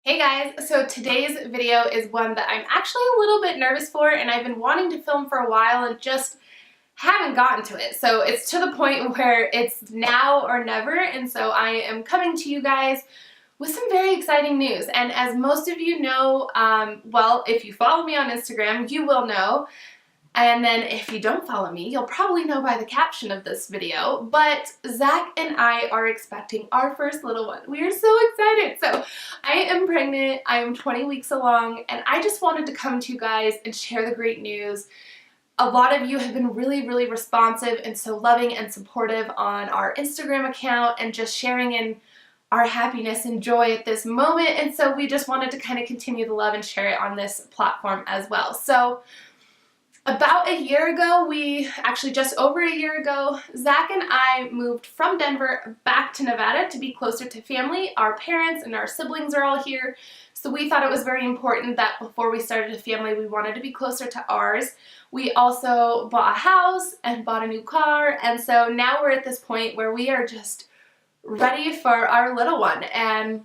Hey guys, so today's video is one that I'm actually a little bit nervous for, and I've been wanting to film for a while and just haven't gotten to it. So it's to the point where it's now or never, and so I am coming to you guys with some very exciting news. And as most of you know, well, if you follow me on Instagram, you will know. And then if you don't follow me, you'll probably know by the caption of this video, but Zach and I are expecting our first little one. We are so excited. So I am pregnant, I am 20 weeks along, and I just wanted to come to you guys and share the great news. A lot of you have been really responsive and so loving and supportive on our Instagram account and just sharing in our happiness and joy at this moment. And so we just wanted to kind of continue the love and share it on this platform as well. So about a year ago, actually just over a year ago, Zach and I moved from Denver back to Nevada to be closer to family. Our parents and our siblings are all here, so we thought it was very important that before we started a family, we wanted to be closer to ours. We also bought a house and bought a new car, and so now we're at this point where we are just ready for our little one, and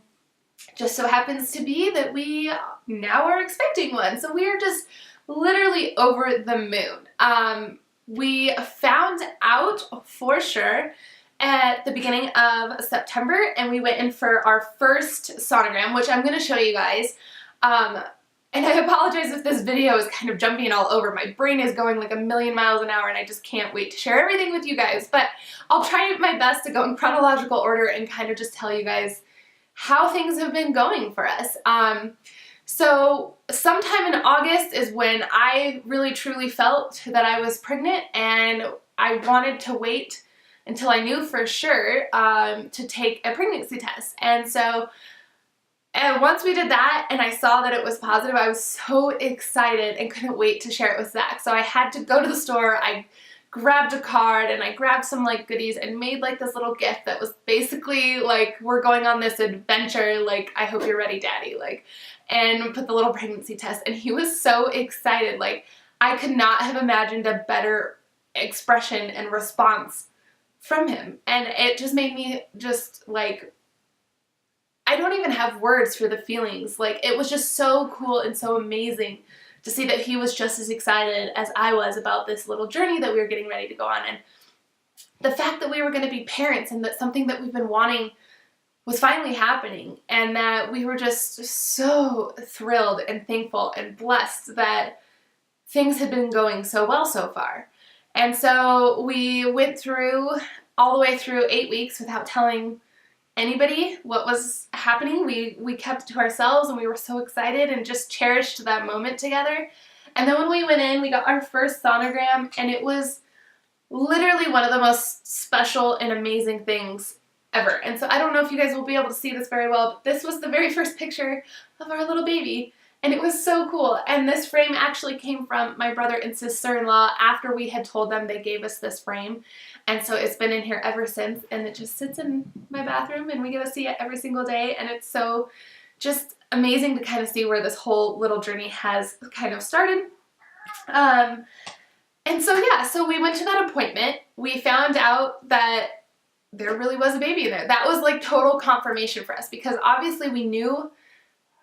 just so happens to be that we now are expecting one. So we are just literally over the moon. We found out for sure at the beginning of September, and we went in for our first sonogram, which I'm going to show you guys. And I apologize if this video is kind of jumping all over. My brain is going like a million miles an hour, and I just can't wait to share everything with you guys. But I'll try my best to go in chronological order and kind of just tell you guys how things have been going for us. So sometime in August is when I really truly felt that I was pregnant, and I wanted to wait until I knew for sure to take a pregnancy test. And so once we did that and I saw that it was positive, I was so excited and couldn't wait to share it with Zach. So I had to go to the store. I grabbed a card and I grabbed some like goodies and made like this little gift that was basically like, we're going on this adventure, like, I hope you're ready, daddy, like, and put the little pregnancy test. And he was so excited. Like, I could not have imagined a better expression and response from him. And it just made me just like, I don't even have words for the feelings. Like, it was just so cool and so amazing to see that he was just as excited as I was about this little journey that we were getting ready to go on. And the fact that we were going to be parents and that something that we've been wanting was finally happening, and that we were just so thrilled and thankful and blessed that things had been going so well so far. And so we went through all the way through 8 weeks without telling anybody what was happening. We kept it to ourselves, and we were so excited and just cherished that moment together. And then when we went in, we got our first sonogram, and it was literally one of the most special and amazing things ever. And so I don't know if you guys will be able to see this very well, but this was the very first picture of our little baby, and it was so cool. And this frame actually came from my brother and sister-in-law. After we had told them, they gave us this frame, and so it's been in here ever since, and it just sits in my bathroom, and we get to see it every single day. And it's so just amazing to kind of see where this whole little journey has kind of started. And so yeah, so we went to that appointment. We found out that there really was a baby in there. That was like total confirmation for us, because obviously we knew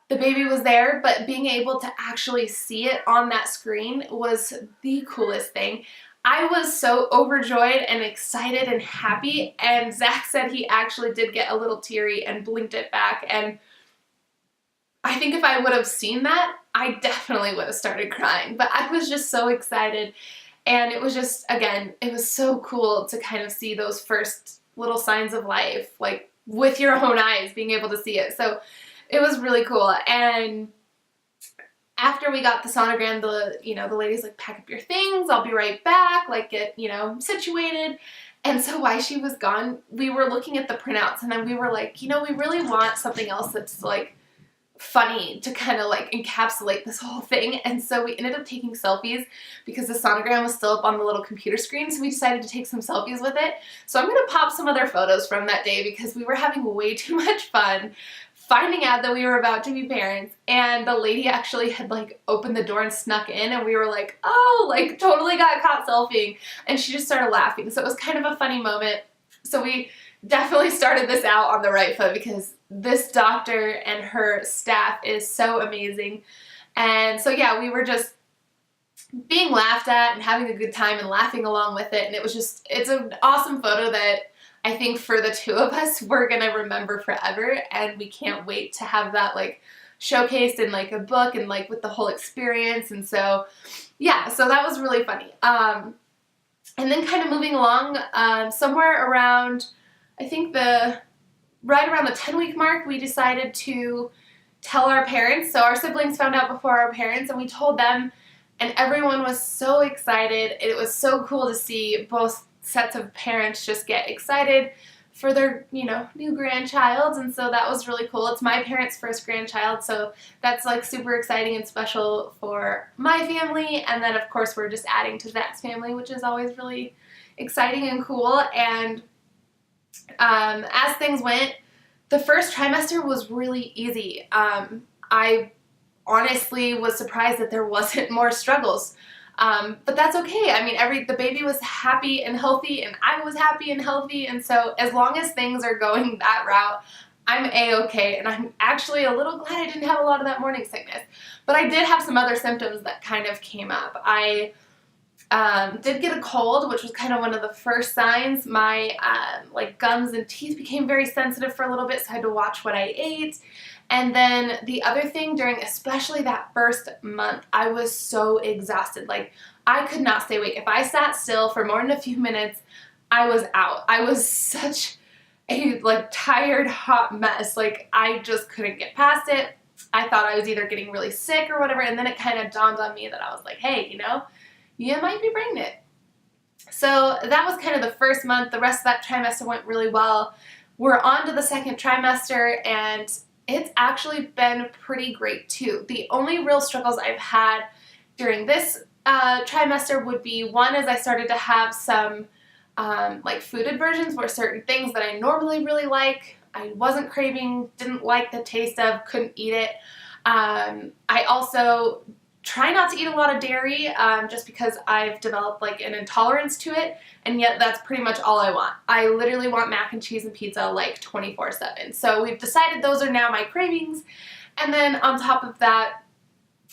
the baby was there, but being able to actually see it on that screen was the coolest thing. I was so overjoyed and excited and happy, and Zach said he actually did get a little teary and blinked it back, and I think if I would have seen that, I definitely would have started crying. But I was just so excited, and it was just, again, it was so cool to kind of see those first little signs of life, like with your own eyes, being able to see it. So it was really cool. And after we got the sonogram, the lady's like, pack up your things, I'll be right back, like get, situated. And so while she was gone, we were looking at the printouts, and then we were like, we really want something else that's like funny to kind of like encapsulate this whole thing. And so we ended up taking selfies because the sonogram was still up on the little computer screen, so we decided to take some selfies with it. So I'm going to pop some other photos from that day, because we were having way too much fun finding out that we were about to be parents. And the lady actually had like opened the door and snuck in, and we were like, oh, like totally got caught selfieing, and she just started laughing. So it was kind of a funny moment. So we definitely started this out on the right foot, because this doctor and her staff is so amazing. And so yeah, we were just being laughed at and having a good time and laughing along with it, and it was just, it's an awesome photo that I think for the two of us we're gonna remember forever, and we can't wait to have that like showcased in like a book and like with the whole experience. And so yeah, so that was really funny. And then kind of moving along, somewhere around, I think right around the 10-week mark, we decided to tell our parents. So our siblings found out before our parents, and we told them, and everyone was so excited. It was so cool to see both sets of parents just get excited for their, you know, new grandchild, and so that was really cool. It's my parents' first grandchild, so that's like super exciting and special for my family, and then of course we're just adding to Zach's family, which is always really exciting and cool. And as things went, the first trimester was really easy. I honestly was surprised that there wasn't more struggles. But that's okay. I mean, the baby was happy and healthy, and I was happy and healthy, and so as long as things are going that route, I'm a-okay, and I'm actually a little glad I didn't have a lot of that morning sickness. But I did have some other symptoms that kind of came up. I did get a cold, which was kind of one of the first signs. My like gums and teeth became very sensitive for a little bit, so I had to watch what I ate. And then the other thing, during especially that first month, I was so exhausted. Like, I could not stay awake. If I sat still for more than a few minutes, I was out. I was such a like tired, hot mess. Like, I just couldn't get past it. I thought I was either getting really sick or whatever, and then it kind of dawned on me that I was like, hey, you know, you might be pregnant. So that was kind of the first month. The rest of that trimester went really well. We're on to the second trimester, and it's actually been pretty great too. The only real struggles I've had during this trimester would be, one is I started to have some like food aversions, where certain things that I normally really like, I wasn't craving, didn't like the taste of, couldn't eat it. I also try not to eat a lot of dairy, just because I've developed like an intolerance to it, and yet that's pretty much all I want. I literally want mac and cheese and pizza like 24/7. So we've decided those are now my cravings. And then on top of that,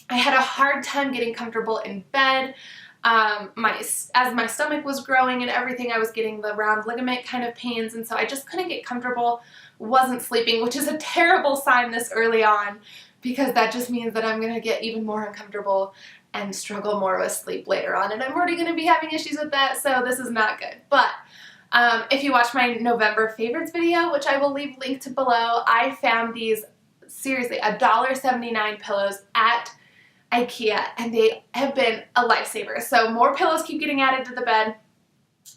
I had a hard time getting comfortable in bed. As my stomach was growing and everything, I was getting the round ligament kind of pains, and so I just couldn't get comfortable, wasn't sleeping, which is a terrible sign this early on, because that just means that I'm going to get even more uncomfortable and struggle more with sleep later on, and I'm already going to be having issues with that, so this is not good. But if you watch my November favorites video, which I will leave linked below, I found these, seriously, $1.79 pillows at IKEA, and they have been a lifesaver. So more pillows keep getting added to the bed.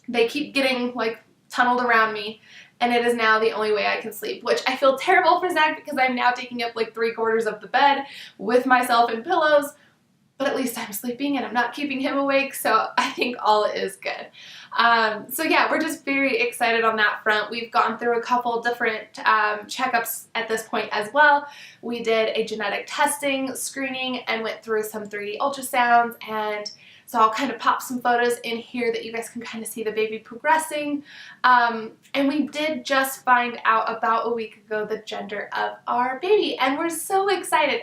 They keep getting like tunneled around me, and it is now the only way I can sleep, which I feel terrible for Zach, because I'm now taking up like 3/4 of the bed with myself and pillows, but at least I'm sleeping and I'm not keeping him awake, so I think all is good. So yeah, we're just very excited on that front. We've gone through a couple different checkups at this point as well. We did a genetic testing screening and went through some 3D ultrasounds, and so I'll kind of pop some photos in here that you guys can kind of see the baby progressing. And we did just find out about a week ago the gender of our baby, and we're so excited.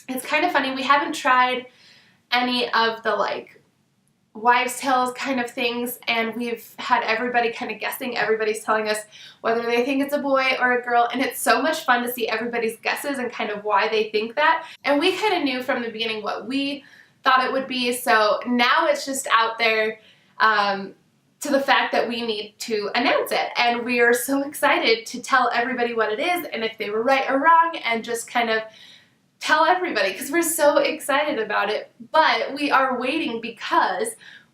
It's kind of funny, we haven't tried any of the like wives' tales kind of things, and we've had everybody kind of guessing. Everybody's telling us whether they think it's a boy or a girl, and it's so much fun to see everybody's guesses and kind of why they think that. And we kind of knew from the beginning what we thought it would be, so now it's just out there to the fact that we need to announce it, and we are so excited to tell everybody what it is, and if they were right or wrong, and just kind of tell everybody, because we're so excited about it. But we are waiting because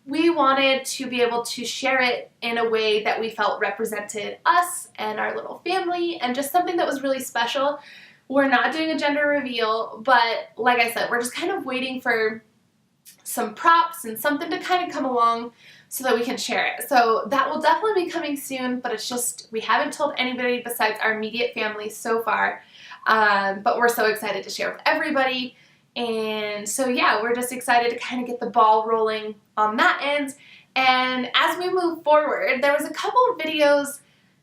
we wanted to be able to share it in a way that we felt represented us and our little family, and just something that was really special. We're not doing a gender reveal, but like I said, we're just kind of waiting for some props and something to kind of come along so that we can share it. So that will definitely be coming soon, but it's just, we haven't told anybody besides our immediate family so far. But we're so excited to share with everybody. And so yeah, we're just excited to kind of get the ball rolling on that end. And as we move forward, there was a couple of videos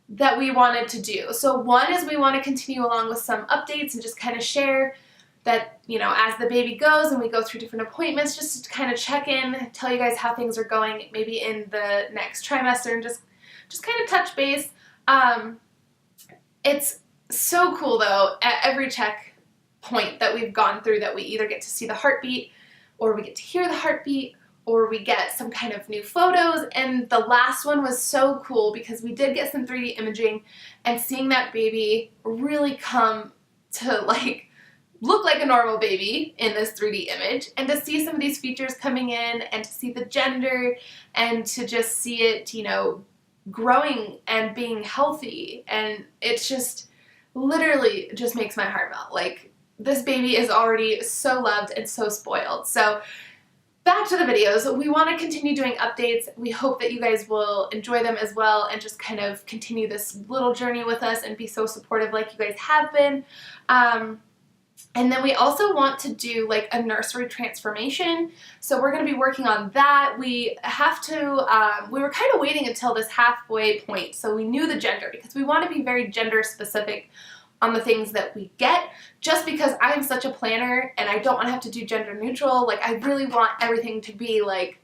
that we wanted to do. So one is we want to continue along with some updates and just kind of share that, you know, as the baby goes and we go through different appointments, just to kind of check in, tell you guys how things are going maybe in the next trimester, and just kind of touch base. It's so cool though, at every check point that we've gone through, that we either get to see the heartbeat, or we get to hear the heartbeat, or we get some kind of new photos. And the last one was so cool because we did get some 3D imaging, and seeing that baby really come to like look like a normal baby in this 3D image, and to see some of these features coming in, and to see the gender, and to just see it, you know, growing and being healthy. And it's just literally just makes my heart melt. Like, this baby is already so loved and so spoiled. So back to the videos, we want to continue doing updates. We hope that you guys will enjoy them as well, and just kind of continue this little journey with us and be so supportive like you guys have been. And then we also want to do like a nursery transformation. So we're going to be working on that. We have to, we were kind of waiting until this halfway point so we knew the gender, because we want to be very gender specific on the things that we get, just because I'm such a planner and I don't want to have to do gender neutral. Like, I really want everything to be like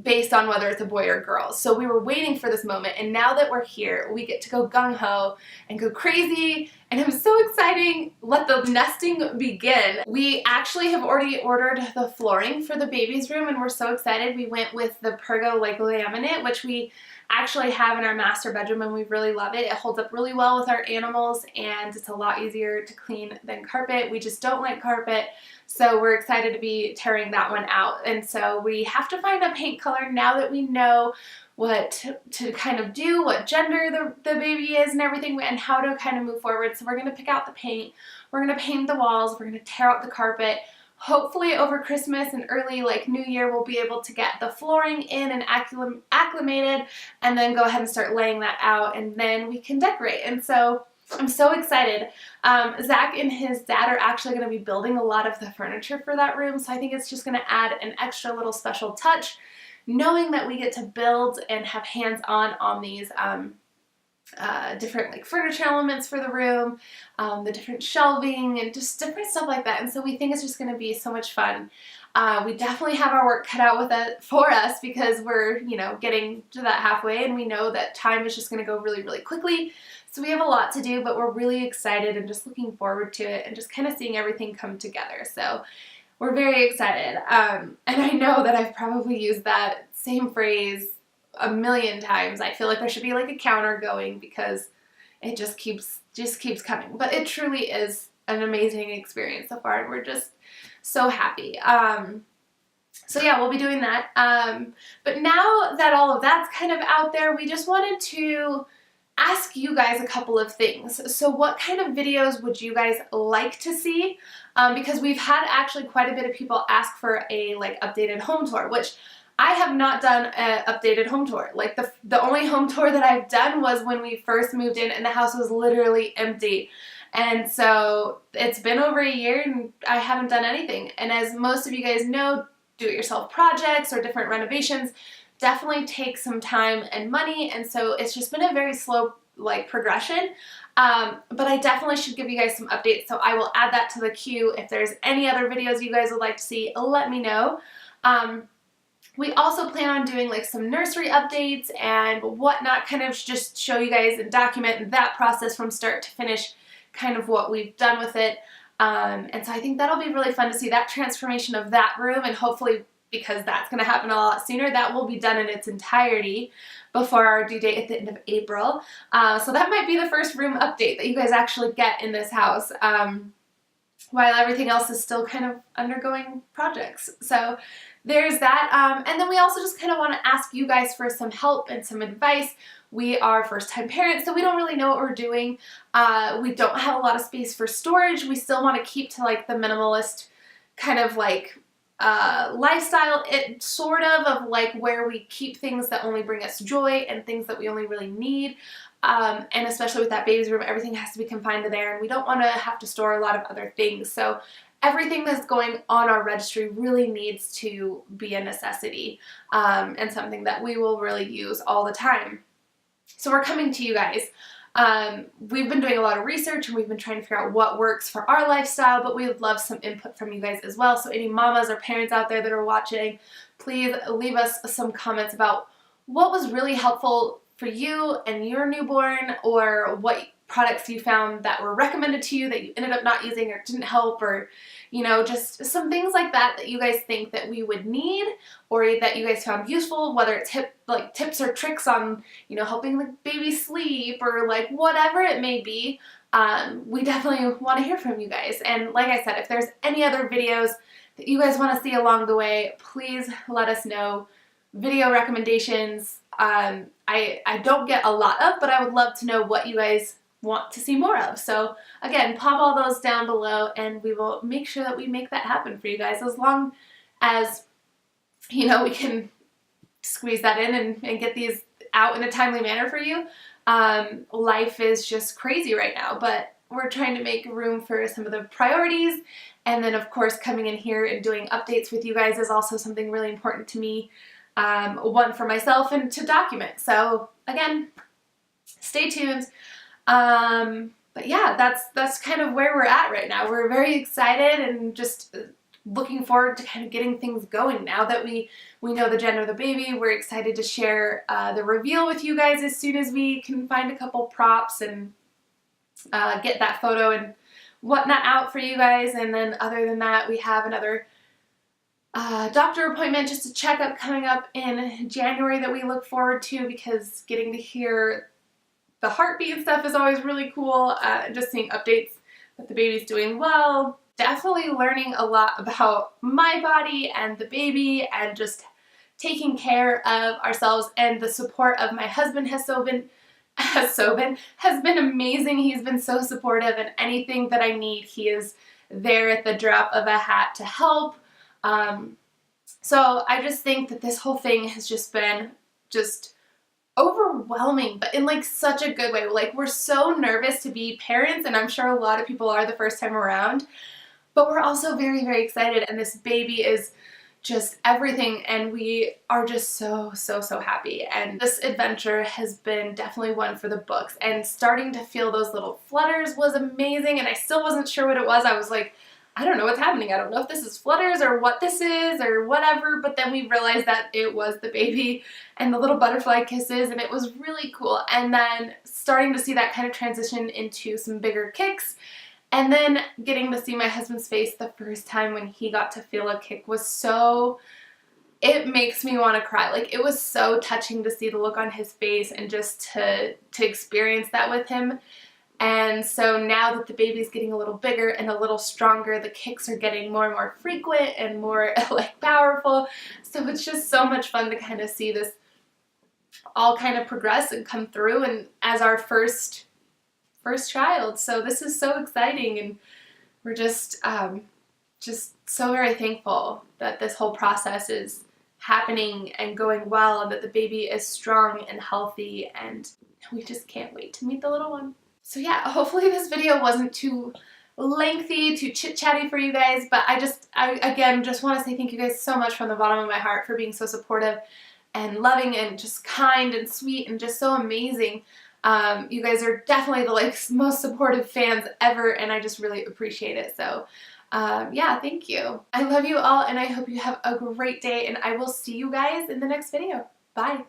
based on whether it's a boy or girl. So we were waiting for this moment, and now that we're here, we get to go gung-ho and go crazy, and I'm so excited. Let the nesting begin. We actually have already ordered the flooring for the baby's room, and we're so excited. We went with the Pergo like laminate, which we actually have in our master bedroom, and we really love it. It holds up really well with our animals, and it's a lot easier to clean than carpet. We just don't like carpet. So we're excited to be tearing that one out. And so we have to find a paint color now that we know what to kind of do, what gender the baby is and everything, and how to kind of move forward. So we're going to pick out the paint. We're going to paint the walls. We're going to tear out the carpet. Hopefully over Christmas and early like New Year, we'll be able to get the flooring in and acclimated, and then go ahead and start laying that out, and then we can decorate. And so I'm so excited. Zach and his dad are actually going to be building a lot of the furniture for that room, so I think it's just going to add an extra little special touch, knowing that we get to build and have hands-on on these different like furniture elements for the room, the different shelving, and just different stuff like that. And so we think it's just going to be so much fun. We definitely have our work cut out with it for us, because we're, you know, getting to that halfway, and we know that time is just going to go really, really quickly. So we have a lot to do, but we're really excited and just looking forward to it, and just kind of seeing everything come together. So we're very excited. And I know that I've probably used that same phrase a million times. I feel like there should be like a counter going, because it just keeps coming. But it truly is an amazing experience so far, and we're just so happy. So yeah, we'll be doing that. But now that all of that's kind of out there, we just wanted to ask you guys a couple of things. So what kind of videos would you guys like to see? Because we've had actually quite a bit of people ask for a like updated home tour, which I have not done an updated home tour. Like the only home tour that I've done was when we first moved in and the house was literally empty. And so it's been over a year and I haven't done anything. And as most of you guys know, do-it-yourself projects or different renovations definitely take some time and money, and so it's just been a very slow like progression. But I definitely should give you guys some updates, so I will add that to the queue. If there's any other videos you guys would like to see, let me know. We also plan on doing like some nursery updates and whatnot, kind of just show you guys and document that process from start to finish, kind of what we've done with it. And so I think that'll be really fun to see that transformation of that room, and hopefully, because that's going to happen a lot sooner, that will be done in its entirety before our due date at the end of April. So that might be the first room update that you guys actually get in this house, while everything else is still kind of undergoing projects. So there's that. And then we also just kind of want to ask you guys for some help and some advice. We are first-time parents, so we don't really know what we're doing. We don't have a lot of space for storage. We still want to keep to like the minimalist kind of like lifestyle, it sort of like where we keep things that only bring us joy and things that we only really need. And especially with that baby's room, everything has to be confined to there, and we don't want to have to store a lot of other things. So everything that's going on our registry really needs to be a necessity, and something that we will really use all the time. So we're coming to you guys. We've been doing a lot of research and we've been trying to figure out what works for our lifestyle, but we would love some input from you guys as well. So any mamas or parents out there that are watching, please leave us some comments about what was really helpful for you and your newborn, or what products you found that were recommended to you that you ended up not using or didn't help, or you know, just some things like that that you guys think that we would need or that you guys found useful, whether it's tips or tricks on, you know, helping the baby sleep or like whatever it may be. We definitely want to hear from you guys. And like I said, if there's any other videos that you guys want to see along the way, please let us know. Video recommendations, I don't get a lot of, but I would love to know what you guys want to see more of. So again, pop all those down below and we will make sure that we make that happen for you guys, as long as, you know, we can squeeze that in and get these out in a timely manner for you. Life is just crazy right now, but we're trying to make room for some of the priorities. And then of course, coming in here and doing updates with you guys is also something really important to me. One for myself and to document. So again, stay tuned. But yeah, that's kind of where we're at right now. We're very excited and just looking forward to kind of getting things going now that we know the gender of the baby. We're excited to share the reveal with you guys as soon as we can find a couple props and get that photo and whatnot out for you guys. And then other than that, we have another doctor appointment, just a checkup coming up in January that we look forward to, because getting to hear the heartbeat and stuff is always really cool. Just seeing updates that the baby's doing well. Definitely learning a lot about my body and the baby and just taking care of ourselves, and the support of my husband has been amazing. He's been so supportive, and anything that I need, he is there at the drop of a hat to help. So I just think that this whole thing has just been overwhelming, but in like such a good way. Like, we're so nervous to be parents, and I'm sure a lot of people are the first time around, but we're also very, very excited, and this baby is just everything, and we are just so happy. And this adventure has been definitely one for the books, and starting to feel those little flutters was amazing, and I still wasn't sure what it was. I was like, I don't know what's happening. I don't know if this is flutters or what this is or whatever, but then we realized that it was the baby and the little butterfly kisses, and it was really cool. And then starting to see that kind of transition into some bigger kicks, and then getting to see my husband's face the first time when he got to feel a kick was it makes me want to cry. Like, it was so touching to see the look on his face and just to experience that with him. And so now that the baby's getting a little bigger and a little stronger, the kicks are getting more and more frequent and more like powerful. So it's just so much fun to kind of see this all kind of progress and come through, and as our first child. So this is so exciting, and we're just so very thankful that this whole process is happening and going well, and that the baby is strong and healthy, and we just can't wait to meet the little one. So yeah, hopefully this video wasn't too lengthy, too chit-chatty for you guys, but I again just want to say thank you guys so much from the bottom of my heart for being so supportive and loving and just kind and sweet and just so amazing. You guys are definitely the most supportive fans ever, and I just really appreciate it. So yeah, thank you. I love you all, and I hope you have a great day, and I will see you guys in the next video. Bye.